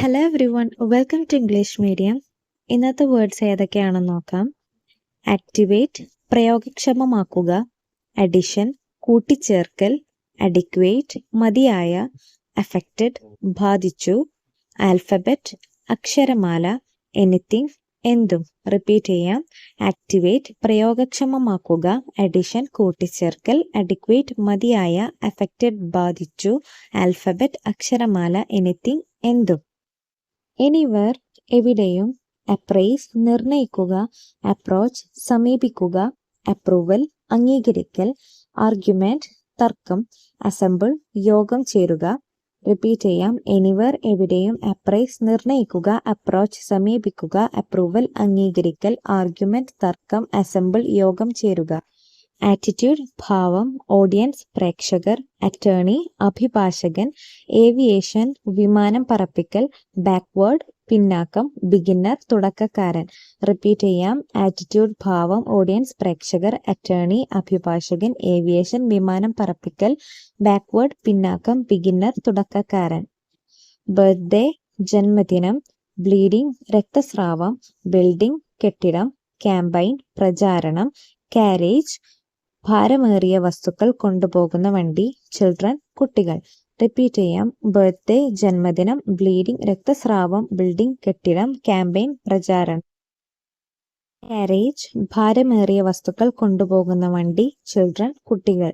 Hello every വൺ, welcome to English medium. ഇന്നത്തെ words ഏതൊക്കെയാണെന്ന് നോക്കാം. ആക്ടിവേറ്റ് പ്രയോഗക്ഷമമാക്കുക, അഡിഷൻ കൂട്ടിച്ചേർക്കൽ, അഡിക്വേറ്റ് മതിയായ, അഫക്റ്റഡ് ബാധിച്ചു, ആൽഫബറ്റ് അക്ഷരമാല, എനിത്തിങ് എന്തും. റിപ്പീറ്റ് ചെയ്യാം. ആക്ടിവേറ്റ് പ്രയോഗക്ഷമമാക്കുക, അഡിഷൻ കൂട്ടിച്ചേർക്കൽ, അഡിക്വേറ്റ് മതിയായ, അഫക്റ്റഡ് ബാധിച്ചു, ആൽഫബറ്റ് അക്ഷരമാല, എനിത്തിങ് എന്തും. എനിവർ എവിടെയും, അപ്രൈസ് നിർണയിക്കുക, അപ്രോച്ച് സമീപിക്കുക, അപ്രൂവൽ അംഗീകരിക്കൽ, ആർഗ്യുമെന്റ് തർക്കം, അസംബിൾ യോഗം ചേരുക. റിപ്പീറ്റ് ചെയ്യാം. എനിവർ എവിടെയും, അപ്രൈസ് നിർണയിക്കുക, അപ്രോച്ച് സമീപിക്കുക, അപ്രൂവൽ അംഗീകരിക്കൽ, ആർഗ്യുമെന്റ് തർക്കം, അസംബിൾ യോഗം ചേരുക. ആറ്റിറ്റ്യൂഡ് ഭാവം, ഓഡിയൻസ് പ്രേക്ഷകർ, അറ്റേർണി അഭിഭാഷകൻ, ഏവിയേഷൻ വിമാനം പറപ്പിക്കൽ, ബാക്ക്വേർഡ് പിന്നാക്കം, ബിഗിന്നർ തുടക്കക്കാരൻ. റിപ്പീറ്റ് ചെയ്യാം. ആറ്റിറ്റ്യൂഡ് ഭാവം, ഓഡിയൻസ് പ്രേക്ഷകർ, അറ്റേർണി അഭിഭാഷകൻ, ഏവിയേഷൻ വിമാനം പറപ്പിക്കൽ, ബാക്ക്വേർഡ് പിന്നാക്കം, ബിഗിന്നർ തുടക്കക്കാരൻ. ബർത്ത്ഡേ ജന്മദിനം, ബ്ലീഡിംഗ് രക്തസ്രാവം, ബിൽഡിംഗ് കെട്ടിടം, ക്യാമ്പയിൻ പ്രചാരണം, കാരേജ് ഭാരമേറിയ വസ്തുക്കൾ കൊണ്ടുപോകുന്ന വണ്ടി, ചിൽഡ്രൻ കുട്ടികൾ. റിപ്പീറ്റ് ചെയ്യാം. ബർത്ത്ഡേ ജന്മദിനം, ബ്ലീഡിംഗ് രക്തസ്രാവം, ബിൽഡിംഗ് കെട്ടിടം, ക്യാമ്പയിൻ പ്രചാരണം. കാരേജ് ഭാരമേറിയ വസ്തുക്കൾ കൊണ്ടുപോകുന്ന വണ്ടി, ചിൽഡ്രൻ കുട്ടികൾ.